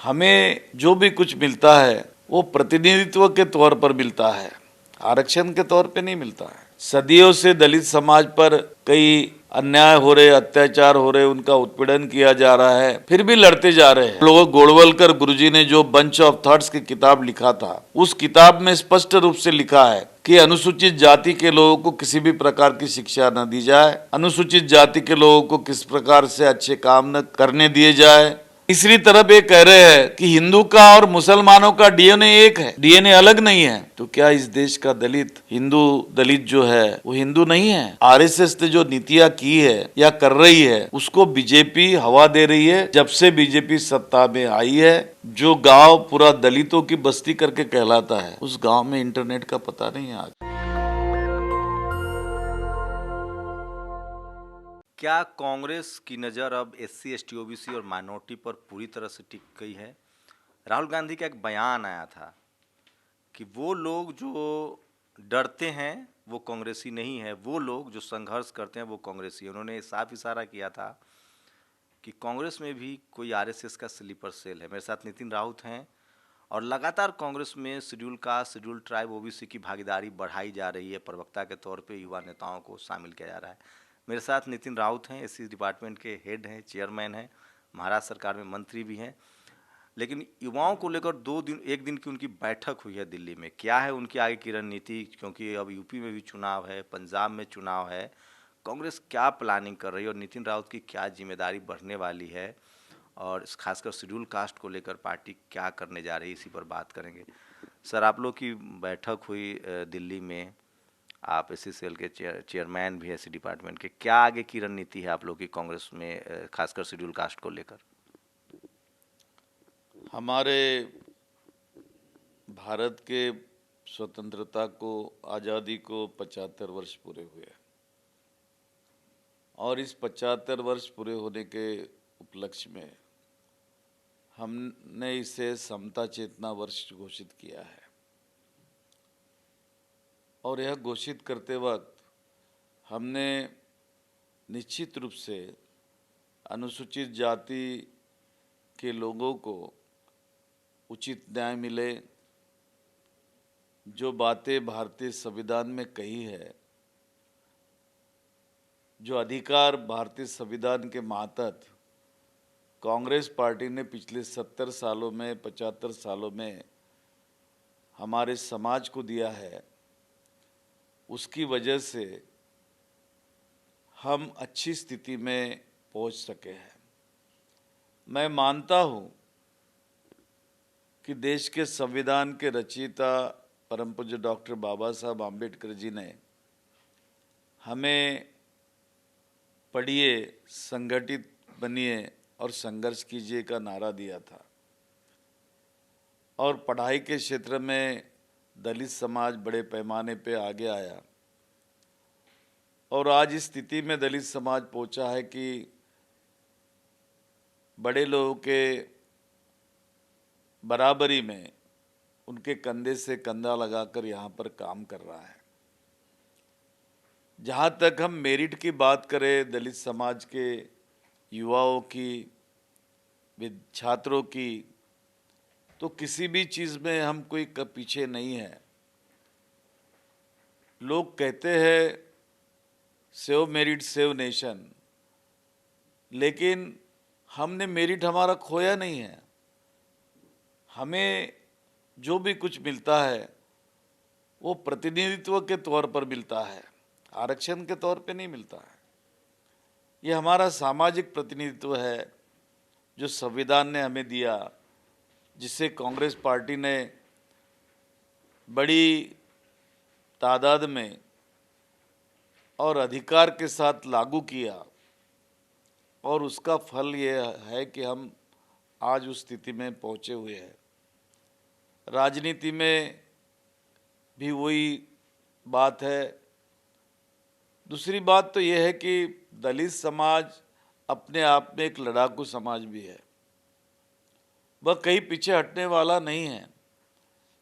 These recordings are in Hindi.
हमें जो भी कुछ मिलता है वो प्रतिनिधित्व के तौर पर मिलता है, आरक्षण के तौर पे नहीं मिलता है। सदियों से दलित समाज पर कई अन्याय हो रहे, अत्याचार हो रहे, उनका उत्पीड़न किया जा रहा है, फिर भी लड़ते जा रहे हैं लोग। गोड़वलकर गुरुजी ने जो बंच ऑफ थॉट्स की किताब लिखा था, उस किताब में स्पष्ट रूप से लिखा है कि अनुसूचित जाति के लोगों को किसी भी प्रकार की शिक्षा न दी जाए, अनुसूचित जाति के लोगों को किस प्रकार से अच्छे काम न करने दिए जाए। तीसरी तरफ ये कह रहे हैं कि हिंदू का और मुसलमानों का डीएनए एक है, डीएनए अलग नहीं है। तो क्या इस देश का दलित, हिंदू दलित जो है वो हिंदू नहीं है? आरएसएस ने जो नीतियां की है या कर रही है, उसको बीजेपी हवा दे रही है। जब से बीजेपी सत्ता में आई है, जो गांव पूरा दलितों की बस्ती करके कहलाता है, उस गांव में इंटरनेट का पता नहीं है आज। क्या कांग्रेस की नज़र अब एससी, एसटी, ओबीसी और माइनॉरिटी पर पूरी तरह से टिक गई है? राहुल गांधी का एक बयान आया था कि वो लोग जो डरते हैं वो कांग्रेसी नहीं है, वो लोग जो संघर्ष करते हैं वो कांग्रेसी है। उन्होंने साफ इशारा किया था कि कांग्रेस में भी कोई आरएसएस का स्लीपर सेल है। मेरे साथ नितिन राउत हैं और लगातार कांग्रेस में schedule caste, schedule tribe, OBC की भागीदारी बढ़ाई जा रही है। प्रवक्ता के तौर पे युवा नेताओं को शामिल किया जा रहा है। मेरे साथ नितिन राउत हैं, एससी डिपार्टमेंट के हेड हैं, चेयरमैन हैं, महाराष्ट्र सरकार में मंत्री भी हैं। लेकिन युवाओं को लेकर एक दिन की उनकी बैठक हुई है दिल्ली में। क्या है उनकी आगे की रणनीति, क्योंकि अब यूपी में भी चुनाव है, पंजाब में चुनाव है, कांग्रेस क्या प्लानिंग कर रही है और नितिन राउत की क्या जिम्मेदारी बढ़ने वाली है, और खासकर शेड्यूल कास्ट को लेकर पार्टी क्या करने जा रही है, इसी पर बात करेंगे। सर, आप लोग की बैठक हुई दिल्ली में, आप एससी सेल के चेयरमैन भी हैं एससी डिपार्टमेंट के। क्या आगे की रणनीति है आप लोग की कांग्रेस में, खासकर शेड्यूल कास्ट को लेकर? हमारे भारत के स्वतंत्रता को, आज़ादी को 75 वर्ष पूरे हुए और इस 75 वर्ष पूरे होने के उपलक्ष्य में हमने इसे समता चेतना वर्ष घोषित किया है। और यह घोषित करते वक्त हमने निश्चित रूप से अनुसूचित जाति के लोगों को उचित न्याय मिले, जो बातें भारतीय संविधान में कही है, जो अधिकार भारतीय संविधान के मातहत कांग्रेस पार्टी ने पिछले 70 सालों में, 75 सालों में हमारे समाज को दिया है, उसकी वजह से हम अच्छी स्थिति में पहुंच सके हैं। मैं मानता हूं कि देश के संविधान के रचयिता परम पूज्य डॉक्टर बाबा साहब आम्बेडकर जी ने हमें पढ़िए, संगठित बनिए और संघर्ष कीजिए का नारा दिया था। और पढ़ाई के क्षेत्र में दलित समाज बड़े पैमाने पे आगे आया और आज इस स्थिति में दलित समाज पहुंचा है कि बड़े लोगों के बराबरी में उनके कंधे से कंधा लगाकर यहाँ पर काम कर रहा है। जहाँ तक हम मेरिट की बात करें, दलित समाज के युवाओं की, छात्रों की, तो किसी भी चीज़ में हम कोई पीछे नहीं है। लोग कहते हैं सेव मेरिट सेव नेशन, लेकिन हमने मेरिट हमारा खोया नहीं है। हमें जो भी कुछ मिलता है वो प्रतिनिधित्व के तौर पर मिलता है, आरक्षण के तौर पे नहीं मिलता है। ये हमारा सामाजिक प्रतिनिधित्व है जो संविधान ने हमें दिया, जिसे कांग्रेस पार्टी ने बड़ी तादाद में और अधिकार के साथ लागू किया। और उसका फल ये है कि हम आज उस स्थिति में पहुंचे हुए हैं। राजनीति में भी वही बात है। दूसरी बात तो ये है कि दलित समाज अपने आप में एक लड़ाकू समाज भी है, वह कहीं पीछे हटने वाला नहीं है।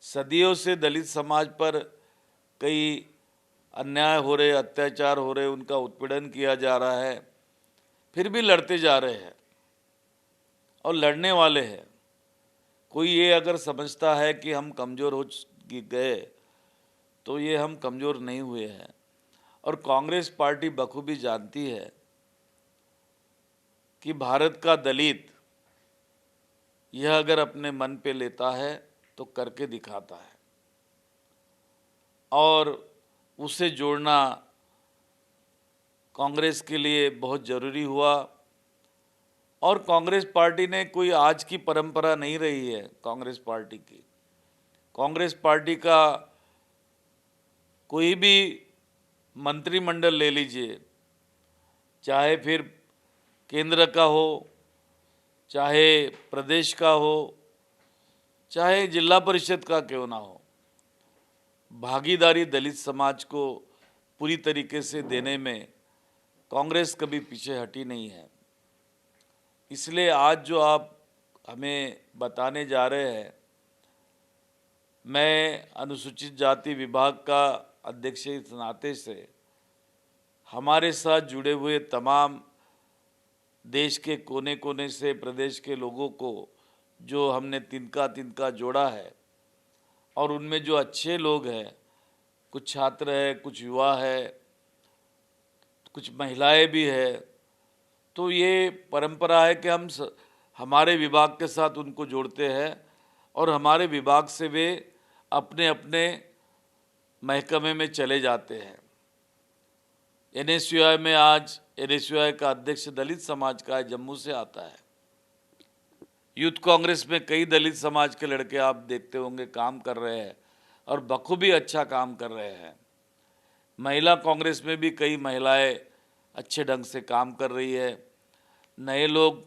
सदियों से दलित समाज पर कई अन्याय हो रहे, अत्याचार हो रहे, उनका उत्पीड़न किया जा रहा है, फिर भी लड़ते जा रहे हैं और लड़ने वाले हैं। कोई ये अगर समझता है कि हम कमज़ोर हो गए, तो ये हम कमज़ोर नहीं हुए हैं। और कांग्रेस पार्टी बखूबी जानती है कि भारत का दलित यह अगर अपने मन पे लेता है तो करके दिखाता है, और उसे जोड़ना कांग्रेस के लिए बहुत ज़रूरी हुआ। और कांग्रेस पार्टी ने कोई आज की परंपरा नहीं रही है। कांग्रेस पार्टी की, कांग्रेस पार्टी का कोई भी मंत्रिमंडल ले लीजिए, चाहे फिर केंद्र का हो, चाहे प्रदेश का हो, चाहे जिला परिषद का क्यों ना हो, भागीदारी दलित समाज को पूरी तरीके से देने में कांग्रेस कभी पीछे हटी नहीं है। इसलिए आज जो आप हमें बताने जा रहे हैं, मैं अनुसूचित जाति विभाग का अध्यक्ष इस नाते से हमारे साथ जुड़े हुए तमाम देश के कोने कोने से प्रदेश के लोगों को जो हमने तिनका तिनका जोड़ा है, और उनमें जो अच्छे लोग हैं, कुछ छात्र हैं, कुछ युवा है, कुछ महिलाएं भी है, तो ये परंपरा है कि हम हमारे विभाग के साथ उनको जोड़ते हैं, और हमारे विभाग से वे अपने अपने महकमे में चले जाते हैं। एनएसयूआई में आज एनएसयूआई का अध्यक्ष दलित समाज का है, जम्मू से आता है। यूथ कांग्रेस में कई दलित समाज के लड़के आप देखते होंगे काम कर रहे हैं, और बखूबी अच्छा काम कर रहे हैं। महिला कांग्रेस में भी कई महिलाएं अच्छे ढंग से काम कर रही है। नए लोग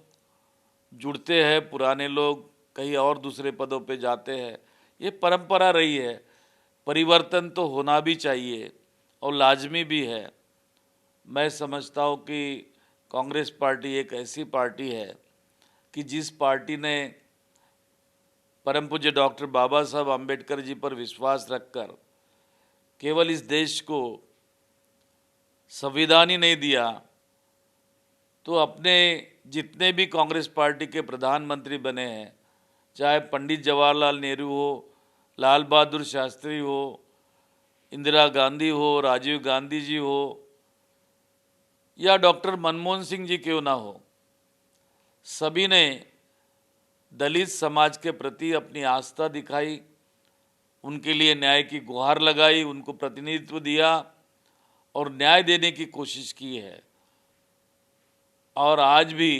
जुड़ते हैं, पुराने लोग कहीं और दूसरे पदों पे जाते हैं। ये परंपरा रही है। परिवर्तन तो होना भी चाहिए और लाजमी भी है। मैं समझता हूँ कि कांग्रेस पार्टी एक ऐसी पार्टी है कि जिस पार्टी ने परम पूज्य डॉक्टर बाबा साहब अम्बेडकर जी पर विश्वास रखकर केवल इस देश को संविधान ही नहीं दिया, तो अपने जितने भी कांग्रेस पार्टी के प्रधानमंत्री बने हैं, चाहे पंडित जवाहरलाल नेहरू हो, लाल बहादुर शास्त्री हो, इंदिरा गांधी हो, राजीव गांधी जी हो, या डॉक्टर मनमोहन सिंह जी क्यों ना हो, सभी ने दलित समाज के प्रति अपनी आस्था दिखाई, उनके लिए न्याय की गुहार लगाई, उनको प्रतिनिधित्व दिया और न्याय देने की कोशिश की है। और आज भी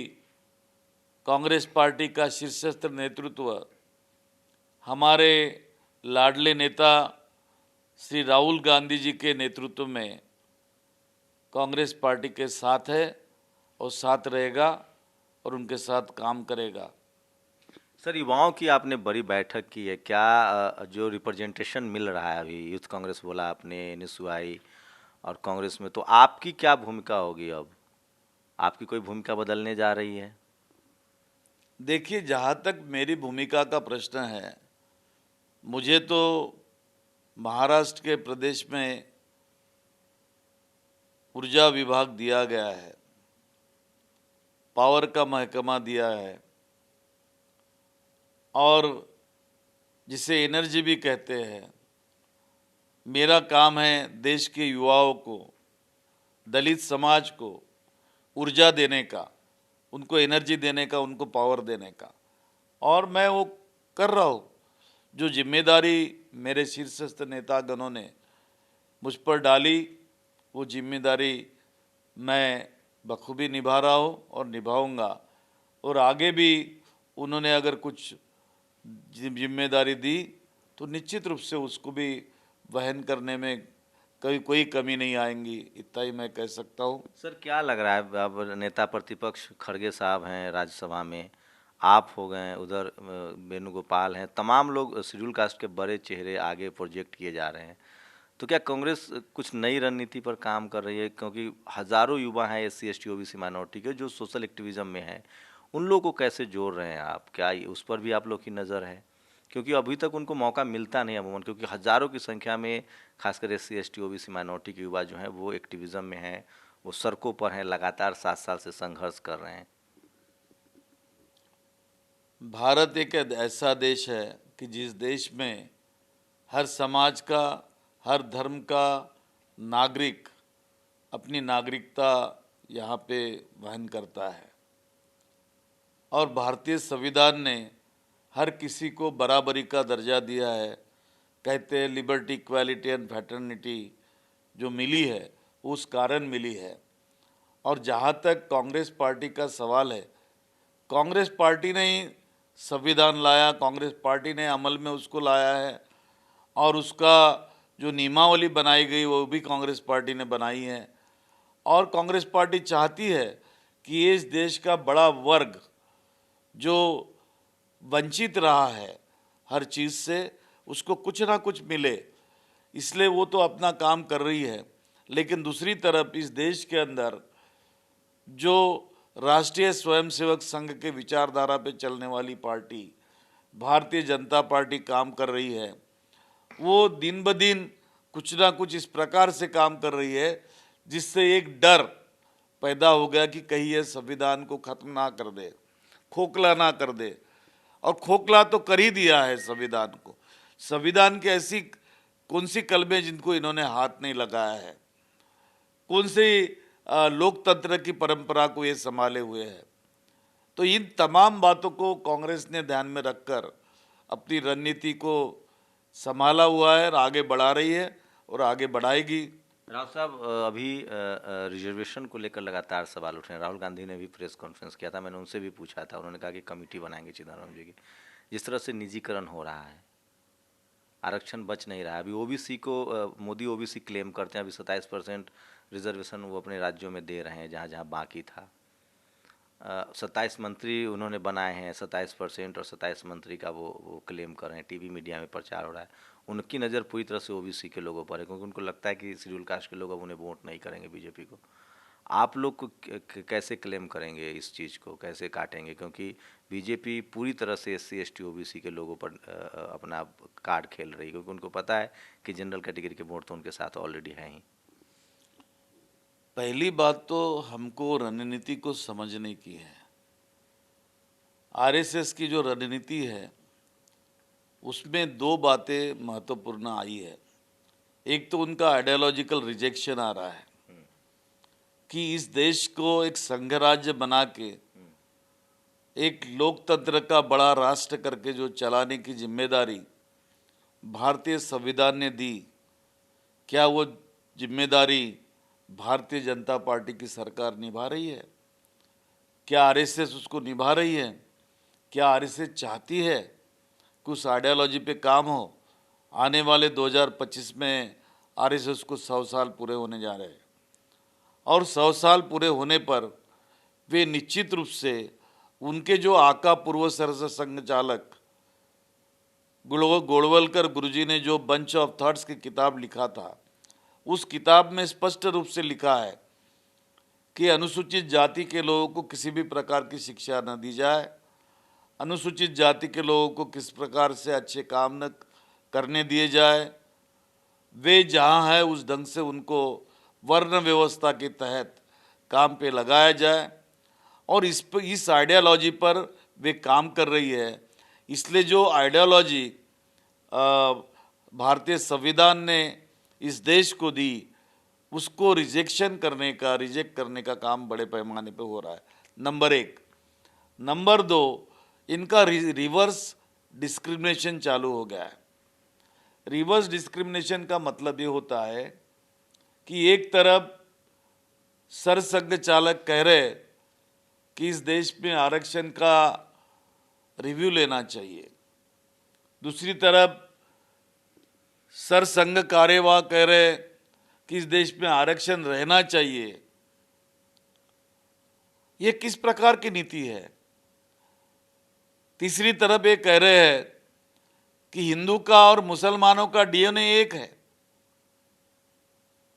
कांग्रेस पार्टी का शीर्षस्थ नेतृत्व हमारे लाडले नेता श्री राहुल गांधी जी के नेतृत्व में कांग्रेस पार्टी के साथ है और साथ रहेगा और उनके साथ काम करेगा। सर, युवाओं की आपने बड़ी बैठक की है, क्या जो रिप्रेजेंटेशन मिल रहा है अभी, यूथ कांग्रेस बोला आपने, एनएसयूआई और कांग्रेस में, तो आपकी क्या भूमिका होगी? अब आपकी कोई भूमिका बदलने जा रही है? देखिए, जहाँ तक मेरी भूमिका का प्रश्न है, मुझे तो महाराष्ट्र के प्रदेश में ऊर्जा विभाग दिया गया है, पावर का महकमा दिया है, और जिसे एनर्जी भी कहते हैं। मेरा काम है देश के युवाओं को, दलित समाज को ऊर्जा देने का, उनको एनर्जी देने का, उनको पावर देने का, और मैं वो कर रहा हूँ। जो जिम्मेदारी मेरे शीर्षस्थ नेतागणों ने मुझ पर डाली, वो जिम्मेदारी मैं बखूबी निभा रहा हूँ और निभाऊंगा। और आगे भी उन्होंने अगर कुछ जिम्मेदारी दी तो निश्चित रूप से उसको भी वहन करने में कोई कमी नहीं आएंगी, इतना ही मैं कह सकता हूँ। सर, क्या लग रहा है, अब नेता प्रतिपक्ष खड़गे साहब हैं राज्यसभा में, आप हो गए, उधर वेणुगोपाल हैं, तमाम लोग शेड्यूल कास्ट के बड़े चेहरे आगे प्रोजेक्ट किए जा रहे हैं, तो क्या कांग्रेस कुछ नई रणनीति पर काम कर रही है? क्योंकि हजारों युवा हैं एससी एसटी ओबीसी माइनॉरिटी के जो सोशल एक्टिविज्म में हैं, उन लोगों को कैसे जोड़ रहे हैं आप? क्या उस पर भी आप लोग की नज़र है? क्योंकि अभी तक उनको मौका मिलता नहीं अमूमन, क्योंकि हज़ारों की संख्या में खासकर एससी एसटी ओबीसी माइनॉरिटी के युवा जो हैं वो एक्टिविज़म में हैं, वो सड़कों पर हैं, लगातार 7 साल से संघर्ष कर रहे हैं। भारत एक ऐसा देश है कि जिस देश में हर समाज का, हर धर्म का नागरिक अपनी नागरिकता यहाँ पे वहन करता है और भारतीय संविधान ने हर किसी को बराबरी का दर्जा दिया है। कहते हैं लिबर्टी, इक्वालिटी एंड फ्रेटर्निटी जो मिली है उस कारण मिली है। और जहाँ तक कांग्रेस पार्टी का सवाल है, कांग्रेस पार्टी ने ही संविधान लाया, कांग्रेस पार्टी ने अमल में उसको लाया है और उसका जो नियमावली बनाई गई वो भी कांग्रेस पार्टी ने बनाई है। और कांग्रेस पार्टी चाहती है कि इस देश का बड़ा वर्ग जो वंचित रहा है हर चीज़ से, उसको कुछ ना कुछ मिले, इसलिए वो तो अपना काम कर रही है। लेकिन दूसरी तरफ इस देश के अंदर जो राष्ट्रीय स्वयंसेवक संघ के विचारधारा पे चलने वाली पार्टी भारतीय जनता पार्टी काम कर रही है, वो दिन ब दिन कुछ ना कुछ इस प्रकार से काम कर रही है जिससे एक डर पैदा हो गया कि कहीं ये संविधान को खत्म ना कर दे, खोखला ना कर दे। और खोखला तो कर ही दिया है संविधान को। संविधान के ऐसी कौन सी कलमें जिनको इन्होंने हाथ नहीं लगाया है, कौन सी लोकतंत्र की परंपरा को ये संभाले हुए हैं। तो इन तमाम बातों को कांग्रेस ने ध्यान में रखकर अपनी रणनीति को संभाला हुआ है और आगे बढ़ा रही है और आगे बढ़ाएगी। राहुल साहब, अभी रिजर्वेशन को लेकर लगातार सवाल उठ रहे हैं। राहुल गांधी ने भी प्रेस कॉन्फ्रेंस किया था, मैंने उनसे भी पूछा था, उन्होंने कहा कि कमेटी बनाएंगे चिदम्बरम जी की। जिस तरह से निजीकरण हो रहा है, आरक्षण बच नहीं रहा है। अभी ओबीसी को मोदी ओबीसी क्लेम करते हैं, अभी 27% रिजर्वेशन वो अपने राज्यों में दे रहे हैं जहाँ जहाँ बाकी था। 27 मंत्री उन्होंने बनाए हैं, 27% और 27 मंत्री का वो क्लेम कर रहे हैं, टीवी मीडिया में प्रचार हो रहा है। उनकी नज़र पूरी तरह से ओबीसी के लोगों पर है, क्योंकि उनको लगता है कि शेड्यूल कास्ट के लोग अब उन्हें वोट नहीं करेंगे बीजेपी को। आप लोग को कैसे क्लेम करेंगे इस चीज़ को, कैसे काटेंगे? क्योंकि बीजेपी पूरी तरह से SC ST OBC के लोगों पर अपना कार्ड खेल रही है, क्योंकि उनको पता है कि जनरल कैटेगरी के वोट तो उनके साथ ऑलरेडी हैं ही। पहली बात तो हमको रणनीति को समझने की है। आरएसएस की जो रणनीति है उसमें दो बातें महत्वपूर्ण आई है। एक तो उनका आइडियोलॉजिकल रिजेक्शन आ रहा है कि इस देश को एक संघ राज्य बना के एक लोकतंत्र का बड़ा राष्ट्र करके जो चलाने की जिम्मेदारी भारतीय संविधान ने दी, क्या वो जिम्मेदारी भारतीय जनता पार्टी की सरकार निभा रही है? क्या आरएसएस उसको निभा रही है? क्या आरएसएस चाहती है कि उस आइडियोलॉजी पे काम हो? आने वाले 2025 में आरएसएस को 100 साल पूरे होने जा रहे हैं और 100 साल पूरे होने पर वे निश्चित रूप से उनके जो आका पूर्व सरस संघ चालक गोड़वलकर गुरुजी ने जो बंच ऑफ थॉट्स की किताब लिखा था, उस किताब में स्पष्ट रूप से लिखा है कि अनुसूचित जाति के लोगों को किसी भी प्रकार की शिक्षा न दी जाए, अनुसूचित जाति के लोगों को किस प्रकार से अच्छे काम न करने दिए जाए, वे जहाँ है उस ढंग से उनको वर्ण व्यवस्था के तहत काम पे लगाया जाए। और इस आइडियोलॉजी पर वे काम कर रही है। इसलिए जो आइडियोलॉजी भारतीय संविधान ने इस देश को दी, उसको रिजेक्ट करने का काम बड़े पैमाने पे हो रहा है, नंबर एक। नंबर दो, इनका रिवर्स डिस्क्रिमिनेशन चालू हो गया है। रिवर्स डिस्क्रिमिनेशन का मतलब ये होता है कि एक तरफ सरसंघ चालक कह रहे कि इस देश में आरक्षण का रिव्यू लेना चाहिए, दूसरी तरफ सरसंघ कार्यवाह कह रहे कि इस देश में आरक्षण रहना चाहिए। ये किस प्रकार की नीति है? तीसरी तरफ ये कह रहे हैं कि हिंदू का और मुसलमानों का डीएनए एक है,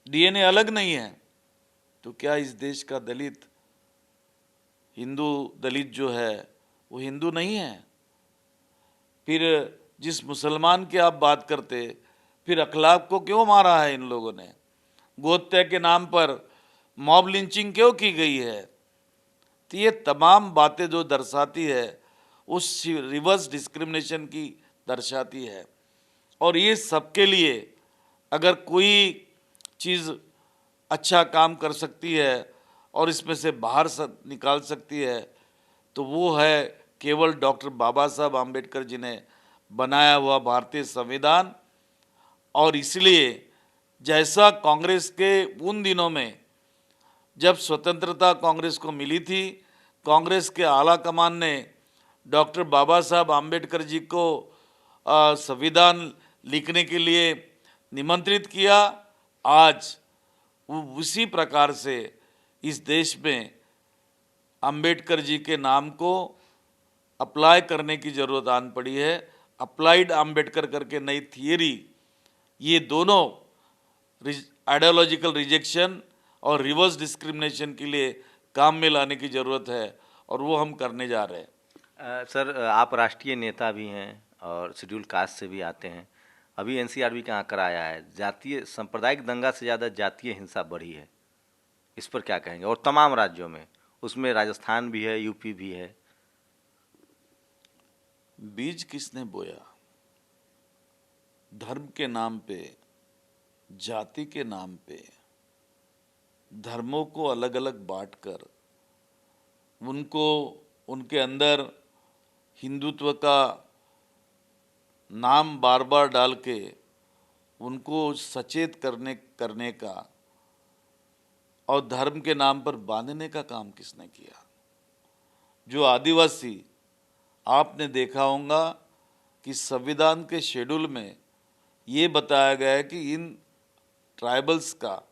डीएनए अलग नहीं है। तो क्या इस देश का दलित, हिंदू दलित जो है वो हिंदू नहीं है? फिर जिस मुसलमान की आप बात करते, फिर अखलाक को क्यों मारा है इन लोगों ने? गोहत्या के नाम पर मॉब लिंचिंग क्यों की गई है? तो ये तमाम बातें जो दर्शाती है उस रिवर्स डिस्क्रिमिनेशन की दर्शाती है। और ये सबके लिए अगर कोई चीज़ अच्छा काम कर सकती है और इसमें से बाहर निकाल सकती है तो वो है केवल डॉक्टर बाबा साहब आम्बेडकर जी ने बनाया हुआ भारतीय संविधान। और इसलिए जैसा कांग्रेस के उन दिनों में जब स्वतंत्रता कांग्रेस को मिली थी, कांग्रेस के आला कमान ने डॉक्टर बाबा साहब आम्बेडकर जी को संविधान लिखने के लिए निमंत्रित किया, आज वो उसी प्रकार से इस देश में अंबेडकर जी के नाम को अप्लाई करने की ज़रूरत आन पड़ी है। अप्लाइड अंबेडकर करके नई थियरी, ये दोनों आइडियोलॉजिकल रिजेक्शन और रिवर्स डिस्क्रिमिनेशन के लिए काम में लाने की ज़रूरत है और वो हम करने जा रहे हैं। सर, आप राष्ट्रीय नेता भी हैं और शेड्यूल कास्ट से भी आते हैं। अभी एनसीआरबी का आंकड़ा आया है, जातीय सांप्रदायिक दंगा से ज़्यादा जातीय हिंसा बढ़ी है। इस पर क्या कहेंगे? और तमाम राज्यों में, उसमें राजस्थान भी है, यूपी भी है। बीज किसने बोया? धर्म के नाम पे, जाति के नाम पे, धर्मों को अलग अलग बांटकर उनको उनके अंदर हिंदुत्व का नाम बार बार डाल के उनको सचेत करने का और धर्म के नाम पर बांधने का काम किसने किया? जो आदिवासी, आपने देखा होगा कि संविधान के शेड्यूल में ये बताया गया है कि इन ट्राइबल्स का,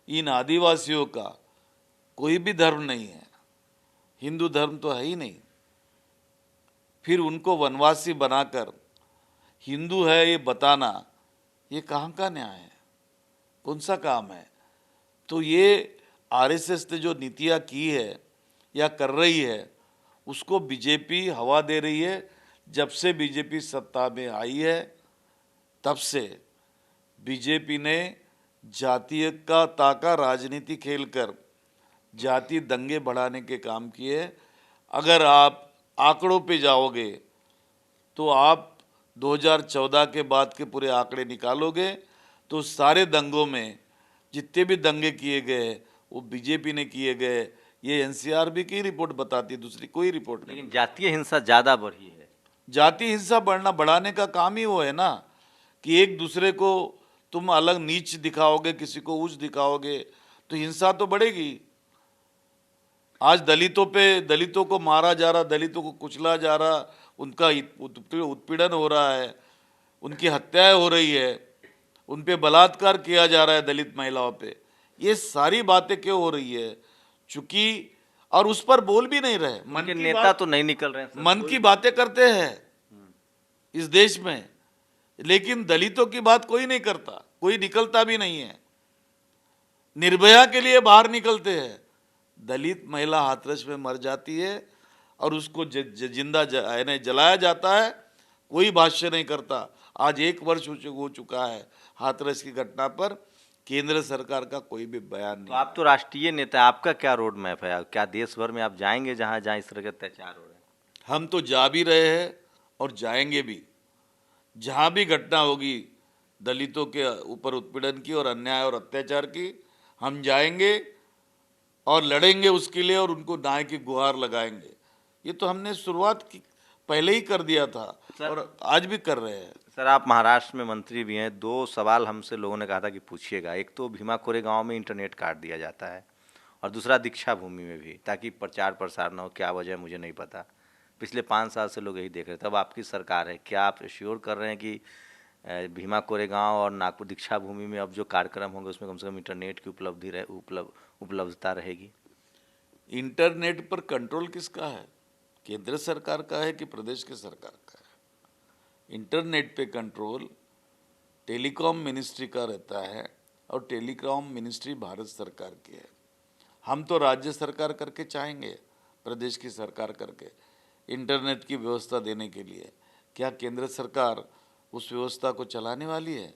इन आदिवासियों का कोई भी धर्म नहीं है, हिंदू धर्म तो है ही नहीं। फिर उनको वनवासी बनाकर हिंदू है ये बताना, ये कहाँ का न्याय है? कौन सा काम है? तो ये आरएसएस ने जो नीतियाँ की है या कर रही है उसको बीजेपी हवा दे रही है। जब से बीजेपी सत्ता में आई है तब से बीजेपी ने जातीयता का राजनीति खेलकर जाति दंगे बढ़ाने के काम किए। अगर आप आंकड़ों पे जाओगे तो आप 2014 के बाद के पूरे आंकड़े निकालोगे तो सारे दंगों में जितने भी दंगे किए गए वो बीजेपी ने किए गए। ये एनसीआरबी की रिपोर्ट बताती है, दूसरी कोई रिपोर्ट नहीं। लेकिन जातीय हिंसा ज़्यादा बढ़ी है। जाति हिंसा बढ़ाने का काम ही वो है ना कि एक दूसरे को तुम अलग नीच दिखाओगे, किसी को ऊंच दिखाओगे तो हिंसा तो बढ़ेगी। आज दलितों को मारा जा रहा, दलितों को कुचला जा रहा, उनका उत्पीड़न हो रहा है, उनकी हत्याएं हो रही है, उन पे बलात्कार किया जा रहा है दलित महिलाओं पे। ये सारी बातें क्यों हो रही है? चूंकि और उस पर बोल भी नहीं रहे। मन के नेता तो नहीं निकल रहे हैं। मन की बातें करते हैं इस देश में, लेकिन दलितों की बात कोई नहीं करता, कोई निकलता भी नहीं है। निर्भया के लिए बाहर निकलते हैं, दलित महिला हाथरस में मर जाती है और उसको जिंदा जलाया जाता है, कोई भाष्य नहीं करता। आज 1 वर्ष हो चुका है हाथरस की घटना पर, केंद्र सरकार का कोई भी बयान नहीं। तो आप तो राष्ट्रीय नेता, आपका क्या रोड मैप है? क्या देश भर में आप जाएंगे जहां जहां इस तरह के अत्याचार हो रहे हैं? हम तो जा भी रहे हैं और जाएंगे भी। जहां भी घटना होगी दलितों के ऊपर उत्पीड़न की और अन्याय और अत्याचार की, हम जाएंगे और लड़ेंगे उसके लिए और उनको न्याय की गुहार लगाएंगे। ये तो हमने शुरुआत की पहले ही कर दिया था और आज भी कर रहे हैं। सर, आप महाराष्ट्र में मंत्री भी हैं। 2 सवाल हमसे लोगों ने कहा था कि पूछिएगा। एक तो भीमा कोरेगांव में इंटरनेट काट दिया जाता है और दूसरा दीक्षा भूमि में भी, ताकि प्रचार प्रसार ना हो। क्या वजह मुझे नहीं पता। पिछले 5 साल से लोग यही देख रहे थे। अब आपकी सरकार है, क्या आप श्योर कर रहे हैं कि भीमा कोरेगांव और नागपुर दीक्षा भूमि में अब जो कार्यक्रम होंगे उसमें कम से कम इंटरनेट की उपलब्धता रहेगी? इंटरनेट पर कंट्रोल किसका है? केंद्र सरकार का है कि प्रदेश के सरकार का है? इंटरनेट पे कंट्रोल टेलीकॉम मिनिस्ट्री का रहता है और टेलीकॉम मिनिस्ट्री भारत सरकार की है। हम तो राज्य सरकार करके चाहेंगे, प्रदेश की सरकार करके इंटरनेट की व्यवस्था देने के लिए। क्या केंद्र सरकार उस व्यवस्था को चलाने वाली है?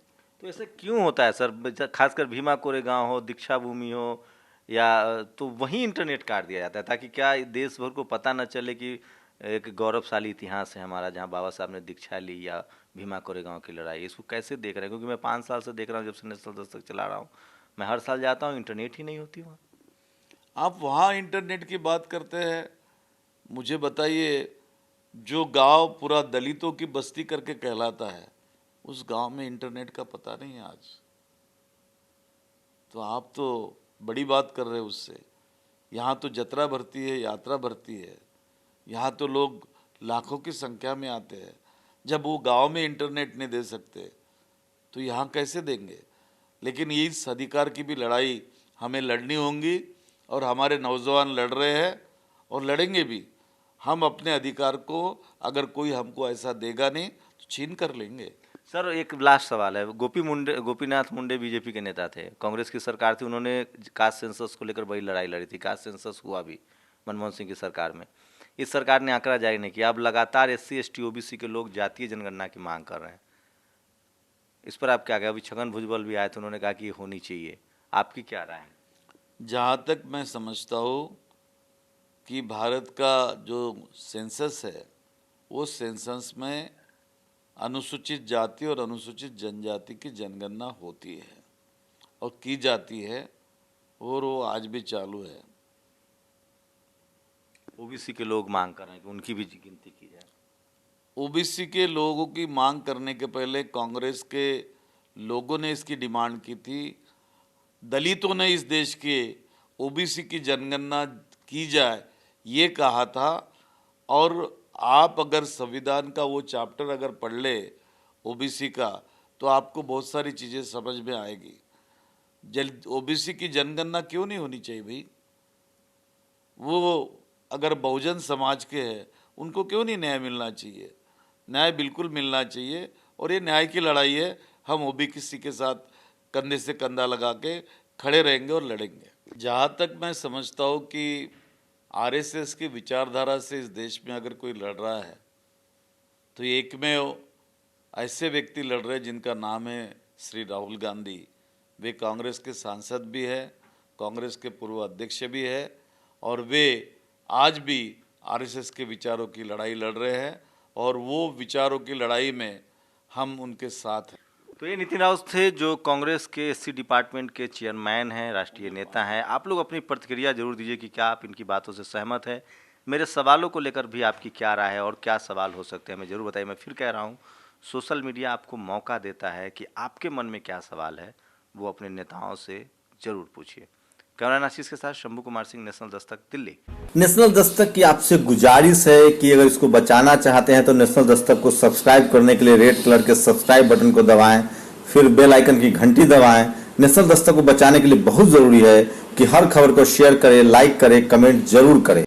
तो ऐसे क्यों होता है सर? खासकर भीमा कोरेगांव हो, दीक्षा भूमि हो, या तो वहीं इंटरनेट काट दिया जाता है ताकि क्या देश भर को पता न चले कि एक गौरवशाली इतिहास है हमारा, जहाँ बाबा साहब ने दीक्षा ली या भीमा कोरेगांव की लड़ाई, इसको कैसे देख रहे हैं? क्योंकि मैं 5 साल से देख रहा हूँ, जब से नेशनल दस्तक चला रहा हूँ, मैं हर साल जाता हूँ, इंटरनेट ही नहीं होती वहाँ। आप वहाँ इंटरनेट की बात करते हैं, मुझे बताइए, जो गांव पूरा दलितों की बस्ती करके कहलाता है, उस गांव में इंटरनेट का पता नहीं है आज। तो आप तो बड़ी बात कर रहे हैं उससे। यहाँ तो जतरा भरती है, यात्रा भरती है, यहाँ तो लोग लाखों की संख्या में आते हैं। जब वो गांव में इंटरनेट नहीं दे सकते तो यहाँ कैसे देंगे? लेकिन ये इस अधिकार की भी लड़ाई हमें लड़नी होगी, और हमारे नौजवान लड़ रहे हैं और लड़ेंगे भी। हम अपने अधिकार को, अगर कोई हमको ऐसा देगा नहीं तो छीन कर लेंगे। सर, एक लास्ट सवाल है। गोपीनाथ मुंडे बीजेपी के नेता थे, कांग्रेस की सरकार थी, उन्होंने कास्ट सेंसस को लेकर बड़ी लड़ाई लड़ी थी। कास्ट सेंसस हुआ भी मनमोहन सिंह की सरकार में। इस सरकार ने आंकड़ा जारी नहीं किया। अब लगातार SC ST OBC के लोग जातीय जनगणना की मांग कर रहे हैं। इस पर आप क्या कहें? अभी छगन भुजबल भी आए थे, उन्होंने कहा कि ये होनी चाहिए। आपकी क्या राय है? जहाँ तक मैं समझता हूँ कि भारत का जो सेंसस है, वो सेंसस में अनुसूचित जाति और अनुसूचित जनजाति की जनगणना होती है और की जाती है, और वो आज भी चालू है। OBC के लोग मांग कर रहे हैं कि उनकी भी गिनती की जाए। OBC के लोगों की मांग करने के पहले कांग्रेस के लोगों ने इसकी डिमांड की थी। दलितों ने इस देश के OBC की जनगणना की जाए, ये कहा था। और आप अगर संविधान का वो चैप्टर अगर पढ़ ले OBC का, तो आपको बहुत सारी चीज़ें समझ में आएगी। OBC की जनगणना क्यों नहीं होनी चाहिए भाई? वो अगर बहुजन समाज के हैं, उनको क्यों नहीं न्याय मिलना चाहिए? न्याय बिल्कुल मिलना चाहिए, और ये न्याय की लड़ाई है। हम OBC के साथ कंधे से कंधा लगा के खड़े रहेंगे और लड़ेंगे। जहाँ तक मैं समझता हूँ कि RSS की विचारधारा से इस देश में अगर कोई लड़ रहा है, तो एक में ऐसे व्यक्ति लड़ रहे हैं जिनका नाम है श्री राहुल गांधी। वे कांग्रेस के सांसद भी है, कांग्रेस के पूर्व अध्यक्ष भी है, और वे आज भी RSS के विचारों की लड़ाई लड़ रहे हैं, और वो विचारों की लड़ाई में हम उनके साथ हैं। तो ये नितिन राउत थे, जो कांग्रेस के SC डिपार्टमेंट के चेयरमैन हैं, राष्ट्रीय नेता हैं। आप लोग अपनी प्रतिक्रिया जरूर दीजिए कि क्या आप इनकी बातों से सहमत हैं। मेरे सवालों को लेकर भी आपकी क्या राय है और क्या सवाल हो सकते हैं, हमें जरूर बताइए। मैं फिर कह रहा हूँ, सोशल मीडिया आपको मौका देता है कि आपके मन में क्या सवाल है, वो अपने नेताओं से जरूर पूछिए। कैमरामैन आशीष के साथ शंभू कुमार सिंह, नेशनल दस्तक, दिल्ली। नेशनल दस्तक की आपसे गुजारिश है कि अगर इसको बचाना चाहते हैं तो नेशनल दस्तक को सब्सक्राइब करने के लिए रेड कलर के सब्सक्राइब बटन को दबाएं, फिर बेल आइकन की घंटी दबाएं। नेशनल दस्तक को बचाने के लिए बहुत जरूरी है कि हर खबर को शेयर करें, लाइक करें, कमेंट जरूर करें।